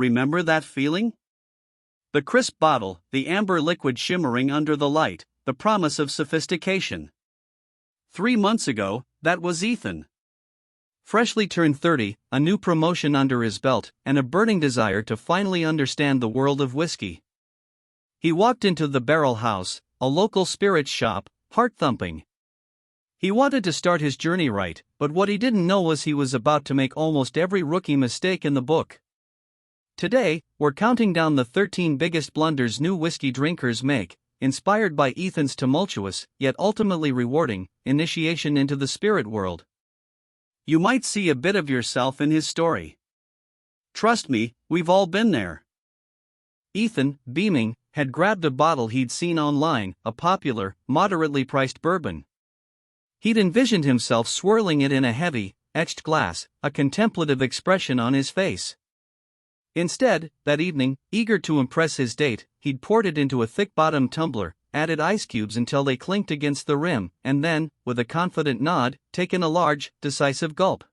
remember that feeling? The crisp bottle, the amber liquid shimmering under the light, the promise of sophistication. 3 months ago, that was Ethan. Freshly turned 30, a new promotion under his belt, and a burning desire to finally understand the world of whiskey. He walked into the Barrel House, a local spirits shop, heart-thumping. He wanted to start his journey right, but what he didn't know was he was about to make almost every rookie mistake in the book. Today, we're counting down the 13 biggest blunders new whiskey drinkers make, inspired by Ethan's tumultuous, yet ultimately rewarding, initiation into the spirit world. You might see a bit of yourself in his story. Trust me, we've all been there. Ethan, beaming, had grabbed a bottle he'd seen online, a popular, moderately priced bourbon. He'd envisioned himself swirling it in a heavy, etched glass, a contemplative expression on his face. Instead, that evening, eager to impress his date, he'd poured it into a thick-bottomed tumbler, added ice cubes until they clinked against the rim, and then, with a confident nod, taken a large, decisive gulp.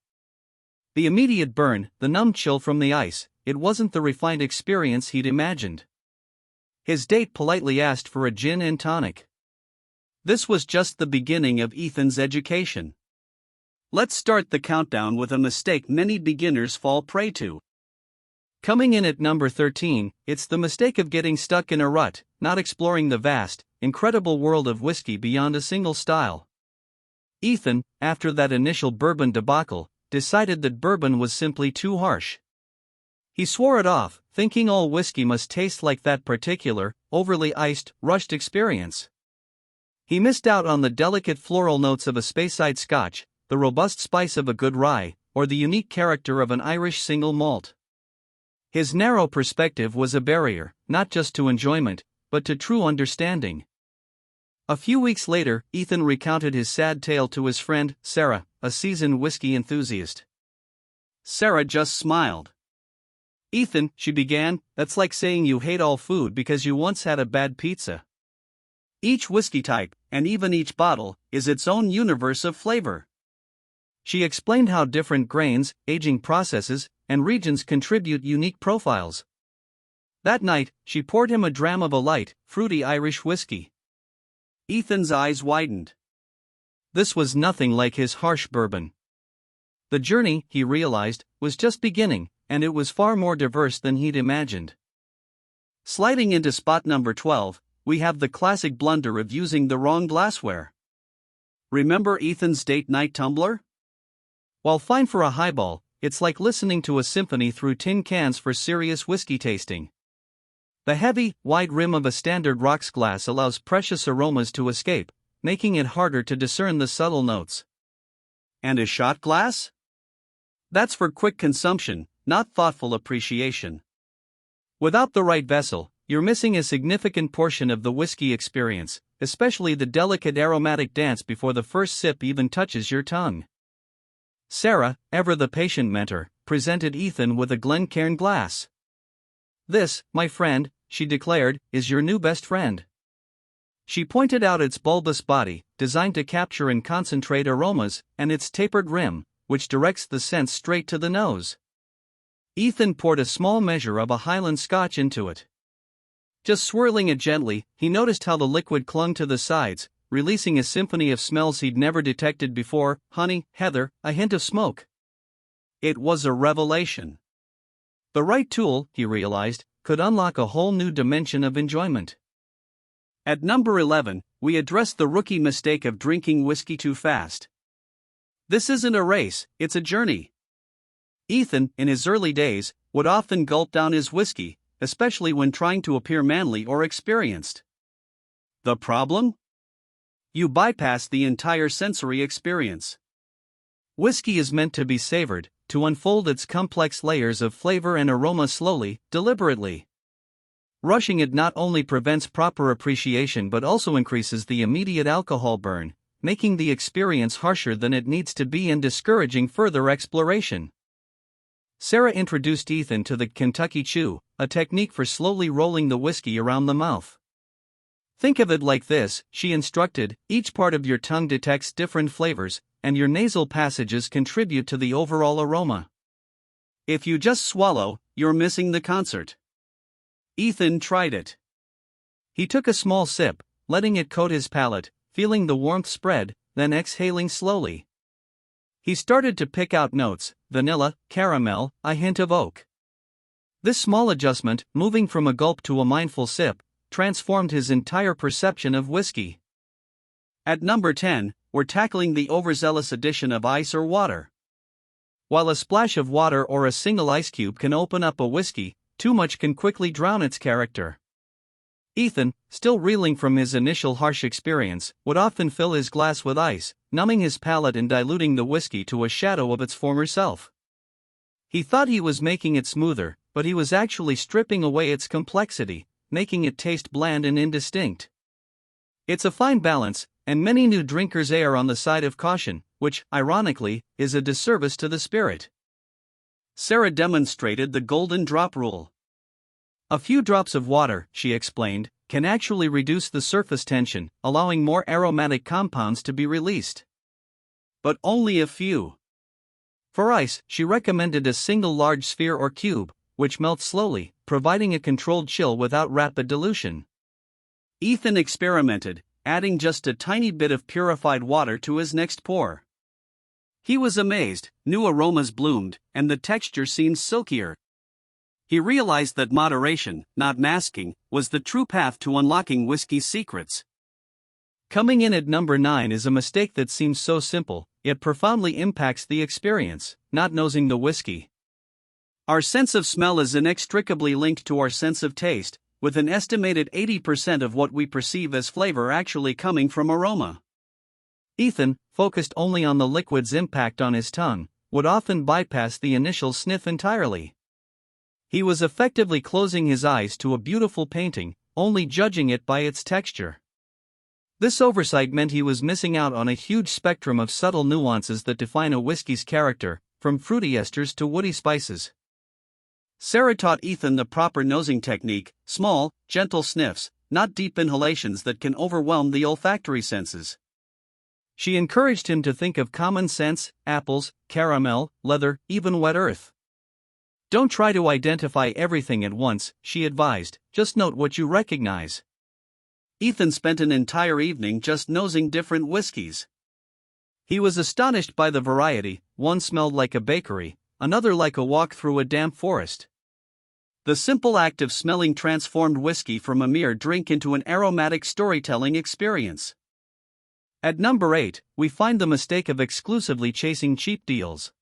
The immediate burn, the numb chill from the ice, it wasn't the refined experience he'd imagined. His date politely asked for a gin and tonic. This was just the beginning of Ethan's education. Let's start the countdown with a mistake many beginners fall prey to. Coming in at number 13, it's the mistake of getting stuck in a rut, not exploring the vast, incredible world of whiskey beyond a single style. Ethan, after that initial bourbon debacle, decided that bourbon was simply too harsh. He swore it off, thinking all whiskey must taste like that particular, overly iced, rushed experience. He missed out on the delicate floral notes of a Speyside Scotch, the robust spice of a good rye, or the unique character of an Irish single malt. His narrow perspective was a barrier, not just to enjoyment, but to true understanding. A few weeks later, Ethan recounted his sad tale to his friend, Sarah, a seasoned whiskey enthusiast. Sarah just smiled. "Ethan," she began, "that's like saying you hate all food because you once had a bad pizza. Each whiskey type, and even each bottle, is its own universe of flavor." She explained how different grains, aging processes, and regions contribute unique profiles. That night, she poured him a dram of a light, fruity Irish whiskey. Ethan's eyes widened. This was nothing like his harsh bourbon. The journey, he realized, was just beginning, and it was far more diverse than he'd imagined. Sliding into spot number 12, we have the classic blunder of using the wrong glassware. Remember Ethan's date night tumbler? While fine for a highball, it's like listening to a symphony through tin cans for serious whiskey tasting. The heavy, wide rim of a standard rocks glass allows precious aromas to escape, making it harder to discern the subtle notes. And a shot glass? That's for quick consumption, not thoughtful appreciation. Without the right vessel, you're missing a significant portion of the whiskey experience, especially the delicate aromatic dance before the first sip even touches your tongue. Sarah, ever the patient mentor, presented Ethan with a Glencairn glass. "This, my friend," she declared, "is your new best friend." She pointed out its bulbous body, designed to capture and concentrate aromas, and its tapered rim, which directs the scent straight to the nose. Ethan poured a small measure of a Highland Scotch into it. Just swirling it gently, he noticed how the liquid clung to the sides, releasing a symphony of smells he'd never detected before: honey, heather, a hint of smoke. It was a revelation. The right tool, he realized, could unlock a whole new dimension of enjoyment. At number 11, we address the rookie mistake of drinking whiskey too fast. This isn't a race, it's a journey. Ethan, in his early days, would often gulp down his whiskey, especially when trying to appear manly or experienced. The problem? You bypass the entire sensory experience. Whiskey is meant to be savored, to unfold its complex layers of flavor and aroma slowly, deliberately. Rushing it not only prevents proper appreciation but also increases the immediate alcohol burn, making the experience harsher than it needs to be and discouraging further exploration. Sarah introduced Ethan to the Kentucky Chew, a technique for slowly rolling the whiskey around the mouth. Think of it like this, she instructed: each part of your tongue detects different flavors, and your nasal passages contribute to the overall aroma. If you just swallow, you're missing the concert. Ethan tried it. He took a small sip, letting it coat his palate, feeling the warmth spread, then exhaling slowly. He started to pick out notes: vanilla, caramel, a hint of oak. This small adjustment, moving from a gulp to a mindful sip, transformed his entire perception of whiskey. At number 10, we're tackling the overzealous addition of ice or water. While a splash of water or a single ice cube can open up a whiskey, too much can quickly drown its character. Ethan, still reeling from his initial harsh experience, would often fill his glass with ice, numbing his palate and diluting the whiskey to a shadow of its former self. He thought he was making it smoother, but he was actually stripping away its complexity, making it taste bland and indistinct. It's a fine balance, and many new drinkers err on the side of caution, which, ironically, is a disservice to the spirit. Sarah demonstrated the golden drop rule. A few drops of water, she explained, can actually reduce the surface tension, allowing more aromatic compounds to be released. But only a few. For ice, she recommended a single large sphere or cube, which melts slowly, providing a controlled chill without rapid dilution. Ethan experimented, adding just a tiny bit of purified water to his next pour. He was amazed, new aromas bloomed, and the texture seemed silkier. He realized that moderation, not masking, was the true path to unlocking whiskey's secrets. Coming in at number 9 is a mistake that seems so simple, yet profoundly impacts the experience: not nosing the whiskey. Our sense of smell is inextricably linked to our sense of taste, with an estimated 80% of what we perceive as flavor actually coming from aroma. Ethan, focused only on the liquid's impact on his tongue, would often bypass the initial sniff entirely. He was effectively closing his eyes to a beautiful painting, only judging it by its texture. This oversight meant he was missing out on a huge spectrum of subtle nuances that define a whiskey's character, from fruity esters to woody spices. Sarah taught Ethan the proper nosing technique: small, gentle sniffs, not deep inhalations that can overwhelm the olfactory senses. She encouraged him to think of common scents: apples, caramel, leather, even wet earth. Don't try to identify everything at once, she advised, just note what you recognize. Ethan spent an entire evening just nosing different whiskeys. He was astonished by the variety: one smelled like a bakery, another like a walk through a damp forest. The simple act of smelling transformed whiskey from a mere drink into an aromatic storytelling experience. At number 8, we find the mistake of exclusively chasing cheap deals.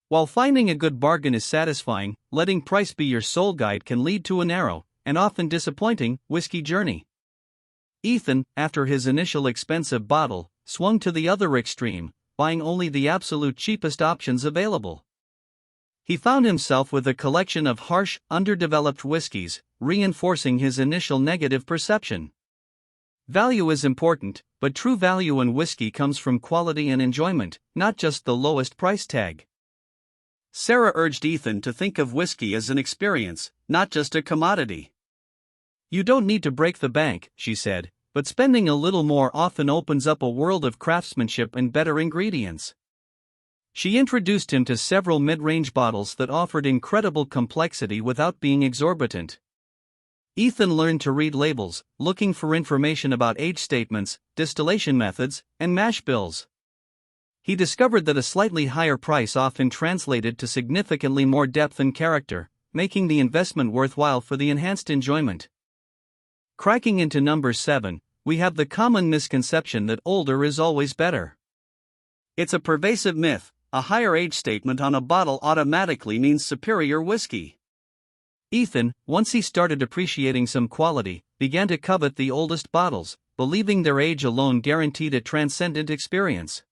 While finding a good bargain is satisfying, letting price be your sole guide can lead to a narrow, and often disappointing, whiskey journey. Ethan, after his initial expensive bottle, swung to the other extreme, buying only the absolute cheapest options available. He found himself with a collection of harsh, underdeveloped whiskeys, reinforcing his initial negative perception. Value is important, but true value in whiskey comes from quality and enjoyment, not just the lowest price tag. Sarah urged Ethan to think of whiskey as an experience, not just a commodity. You don't need to break the bank, she said, but spending a little more often opens up a world of craftsmanship and better ingredients. She introduced him to several mid-range bottles that offered incredible complexity without being exorbitant. Ethan learned to read labels, looking for information about age statements, distillation methods, and mash bills. He discovered that a slightly higher price often translated to significantly more depth and character, making the investment worthwhile for the enhanced enjoyment. Cracking into number 7, we have the common misconception that older is always better. It's a pervasive myth. A higher age statement on a bottle automatically means superior whiskey. Ethan, once he started appreciating some quality, began to covet the oldest bottles, believing their age alone guaranteed a transcendent experience.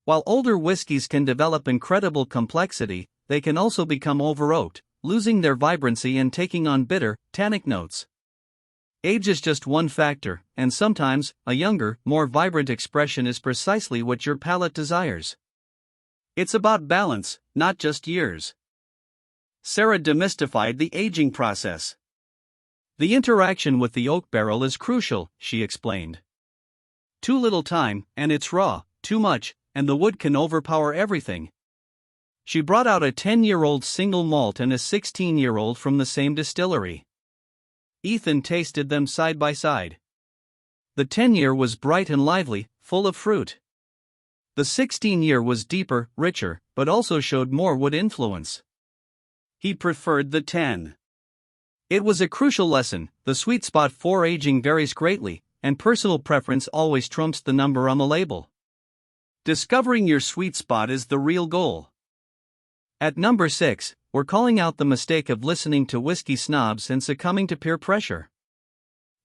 While older whiskeys can develop incredible complexity, they can also become over-oaked, losing their vibrancy and taking on bitter, tannic notes. Age is just one factor, and sometimes, a younger, more vibrant expression is precisely what your palate desires. It's about balance, not just years. Sarah demystified the aging process. The interaction with the oak barrel is crucial, she explained. Too little time, and it's raw; too much, and the wood can overpower everything. She brought out a 10-year-old single malt and a 16-year-old from the same distillery. Ethan tasted them side by side. The 10-year was bright and lively, full of fruit. The 16-year was deeper, richer, but also showed more wood influence. He preferred the 10. It was a crucial lesson. The sweet spot for aging varies greatly, and personal preference always trumps the number on the label. Discovering your sweet spot is the real goal. At number 6, we're calling out the mistake of listening to whiskey snobs and succumbing to peer pressure.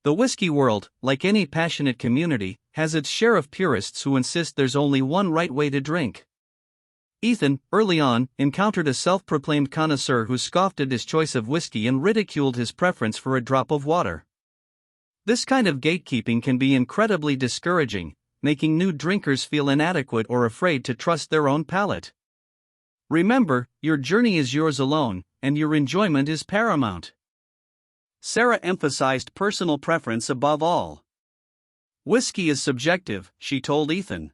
The whiskey world, like any passionate community, has its share of purists who insist there's only one right way to drink. Ethan, early on, encountered a self-proclaimed connoisseur who scoffed at his choice of whiskey and ridiculed his preference for a drop of water. This kind of gatekeeping can be incredibly discouraging, making new drinkers feel inadequate or afraid to trust their own palate. Remember, your journey is yours alone, and your enjoyment is paramount. Sarah emphasized personal preference above all. Whiskey is subjective, she told Ethan.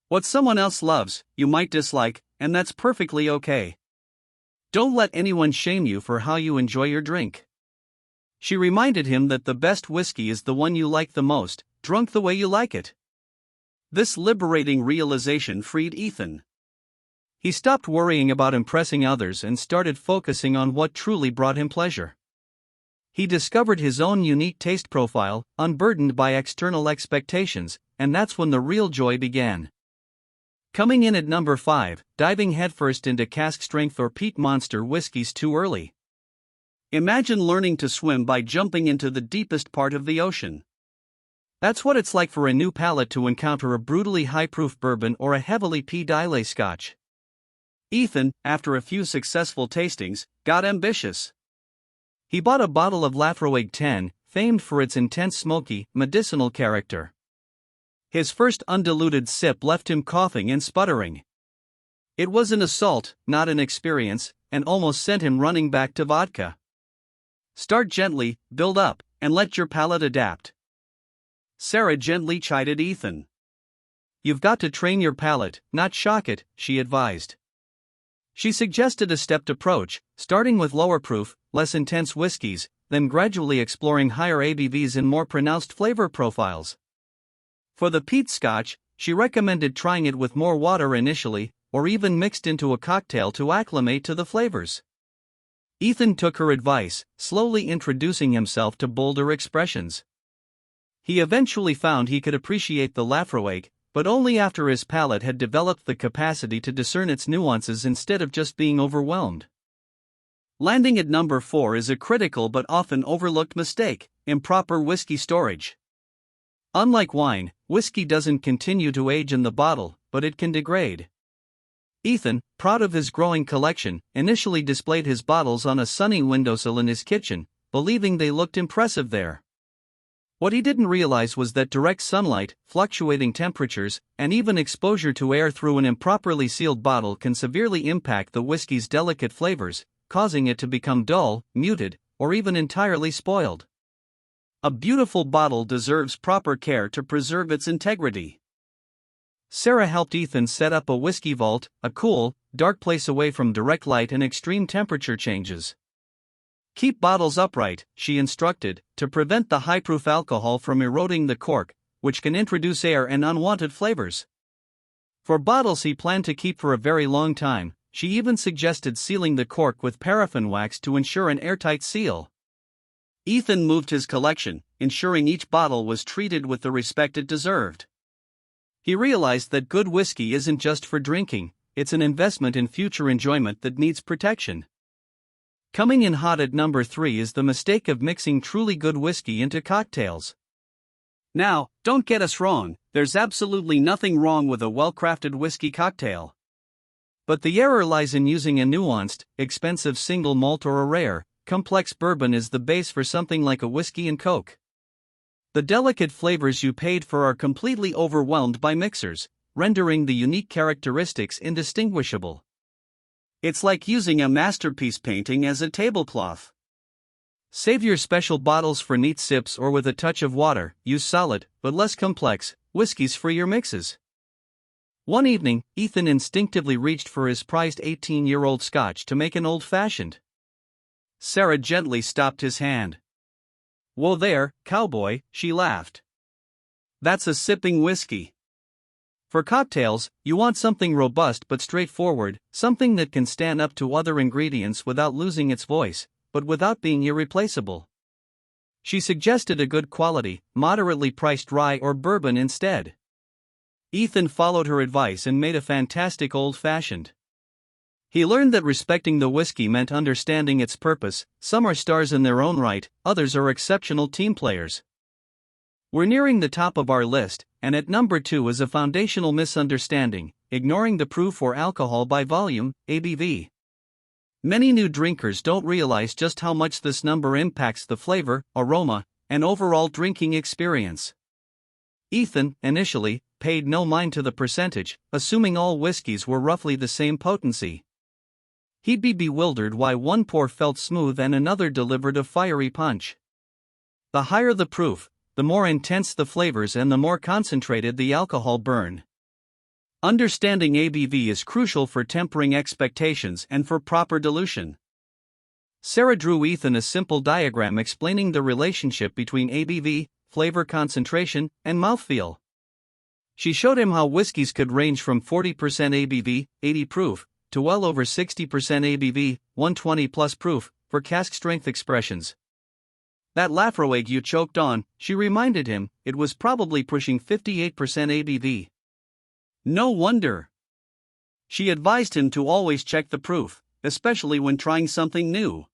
What someone else loves, you might dislike, and that's perfectly okay. Don't let anyone shame you for how you enjoy your drink. She reminded him that the best whiskey is the one you like the most, drunk the way you like it. This liberating realization freed Ethan. He stopped worrying about impressing others and started focusing on what truly brought him pleasure. He discovered his own unique taste profile, unburdened by external expectations, and that's when the real joy began. Coming in at number 5, diving headfirst into cask strength or peat monster whiskeys too early. Imagine learning to swim by jumping into the deepest part of the ocean. That's what it's like for a new palate to encounter a brutally high-proof bourbon or a heavily peat-Islay scotch. Ethan, after a few successful tastings, got ambitious. He bought a bottle of Laphroaig 10, famed for its intense smoky, medicinal character. His first undiluted sip left him coughing and sputtering. It was an assault, not an experience, and almost sent him running back to vodka. Start gently, build up, and let your palate adapt. Sarah gently chided Ethan. You've got to train your palate, not shock it, she advised. She suggested a stepped approach, starting with lower proof, less intense whiskeys, then gradually exploring higher ABVs and more pronounced flavor profiles. For the peat scotch, she recommended trying it with more water initially, or even mixed into a cocktail to acclimate to the flavors. Ethan took her advice, slowly introducing himself to bolder expressions. He eventually found he could appreciate the Laphroaig, but only after his palate had developed the capacity to discern its nuances instead of just being overwhelmed. Landing at number 4 is a critical but often overlooked mistake: improper whiskey storage. Unlike wine, whiskey doesn't continue to age in the bottle, but it can degrade. Ethan, proud of his growing collection, initially displayed his bottles on a sunny windowsill in his kitchen, believing they looked impressive there. What he didn't realize was that direct sunlight, fluctuating temperatures, and even exposure to air through an improperly sealed bottle can severely impact the whiskey's delicate flavors, causing it to become dull, muted, or even entirely spoiled. A beautiful bottle deserves proper care to preserve its integrity. Sarah helped Ethan set up a whiskey vault, a cool, dark place away from direct light and extreme temperature changes. Keep bottles upright, she instructed, to prevent the high-proof alcohol from eroding the cork, which can introduce air and unwanted flavors. For bottles he planned to keep for a very long time, she even suggested sealing the cork with paraffin wax to ensure an airtight seal. Ethan moved his collection, ensuring each bottle was treated with the respect it deserved. He realized that good whiskey isn't just for drinking, it's an investment in future enjoyment that needs protection. Coming in hot at number 3 is the mistake of mixing truly good whiskey into cocktails. Now, don't get us wrong, there's absolutely nothing wrong with a well-crafted whiskey cocktail. But the error lies in using a nuanced, expensive single malt or a rare, complex bourbon as the base for something like a whiskey and coke. The delicate flavors you paid for are completely overwhelmed by mixers, rendering the unique characteristics indistinguishable. It's like using a masterpiece painting as a tablecloth. Save your special bottles for neat sips or with a touch of water. Use solid, but less complex, whiskeys for your mixes. One evening, Ethan instinctively reached for his prized 18-year-old scotch to make an old-fashioned. Sarah gently stopped his hand. "Whoa there, cowboy," she laughed. "That's a sipping whiskey. For cocktails, you want something robust but straightforward, something that can stand up to other ingredients without losing its voice, but without being irreplaceable." She suggested a good quality, moderately priced rye or bourbon instead. Ethan followed her advice and made a fantastic old-fashioned. He learned that respecting the whiskey meant understanding its purpose. Some are stars in their own right, others are exceptional team players. We're nearing the top of our list, and at number 2 is a foundational misunderstanding: ignoring the proof for alcohol by volume, ABV. Many new drinkers don't realize just how much this number impacts the flavor, aroma, and overall drinking experience. Ethan, initially, paid no mind to the percentage, assuming all whiskeys were roughly the same potency. He'd be bewildered why one pour felt smooth and another delivered a fiery punch. The higher the proof, the more intense the flavors and the more concentrated the alcohol burn. Understanding ABV is crucial for tempering expectations and for proper dilution. Sarah drew Ethan a simple diagram explaining the relationship between ABV, flavor concentration, and mouthfeel. She showed him how whiskeys could range from 40% ABV, 80 proof, to well over 60% ABV, 120 plus proof, for cask strength expressions. "That Lafroig you choked on," she reminded him, "it was probably pushing 58% ABV. No wonder." She advised him to always check the proof, especially when trying something new.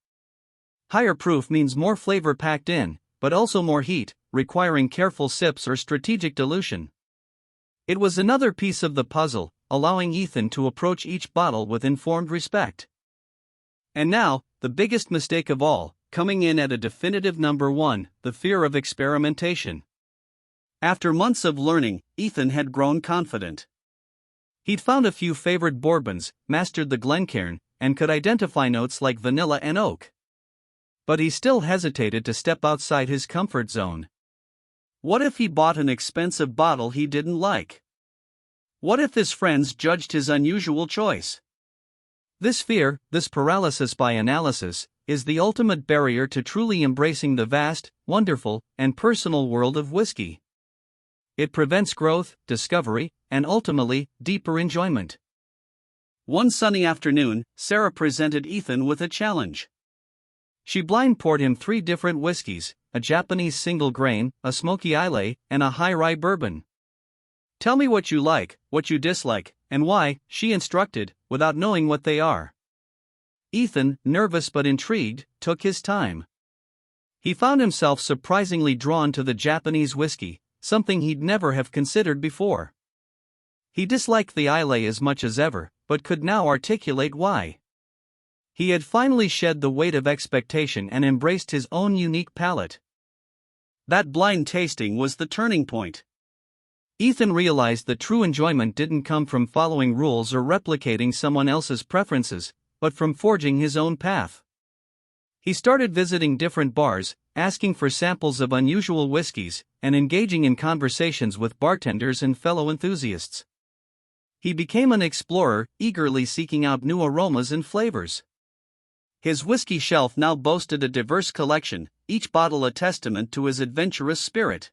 Higher proof means more flavor packed in, but also more heat, requiring careful sips or strategic dilution. It was another piece of the puzzle, allowing Ethan to approach each bottle with informed respect. And now, the biggest mistake of all, coming in at a definitive number 1, the fear of experimentation. After months of learning, Ethan had grown confident. He'd found a few favorite bourbons, mastered the Glencairn, and could identify notes like vanilla and oak. But he still hesitated to step outside his comfort zone. What if he bought an expensive bottle he didn't like? What if his friends judged his unusual choice? This fear, this paralysis by analysis, is the ultimate barrier to truly embracing the vast, wonderful, and personal world of whiskey. It prevents growth, discovery, and ultimately, deeper enjoyment. One sunny afternoon, Sarah presented Ethan with a challenge. She blind poured him 3 different whiskeys, a Japanese single grain, a smoky Islay, and a high rye bourbon. "Tell me what you like, what you dislike, and why," she instructed, without knowing what they are. Ethan, nervous but intrigued, took his time. He found himself surprisingly drawn to the Japanese whiskey, something he'd never have considered before. He disliked the Islay as much as ever, but could now articulate why. He had finally shed the weight of expectation and embraced his own unique palate. That blind tasting was the turning point. Ethan realized that true enjoyment didn't come from following rules or replicating someone else's preferences, but from forging his own path. He started visiting different bars, asking for samples of unusual whiskeys, and engaging in conversations with bartenders and fellow enthusiasts. He became an explorer, eagerly seeking out new aromas and flavors. His whiskey shelf now boasted a diverse collection, each bottle a testament to his adventurous spirit.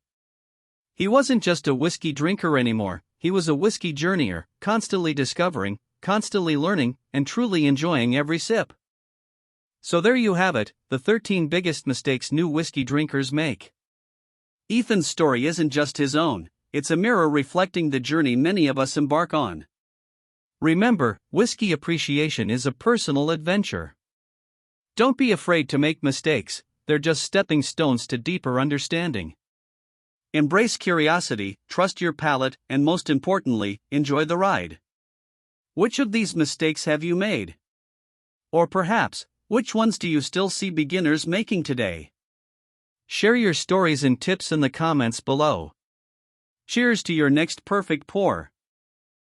He wasn't just a whiskey drinker anymore, he was a whiskey journeyer, constantly discovering, constantly learning, and truly enjoying every sip. So there you have it, the 13 biggest mistakes new whiskey drinkers make. Ethan's story isn't just his own, it's a mirror reflecting the journey many of us embark on. Remember, whiskey appreciation is a personal adventure. Don't be afraid to make mistakes, they're just stepping stones to deeper understanding. Embrace curiosity, trust your palate, and most importantly, enjoy the ride. Which of these mistakes have you made? Or perhaps, which ones do you still see beginners making today? Share your stories and tips in the comments below. Cheers to your next perfect pour.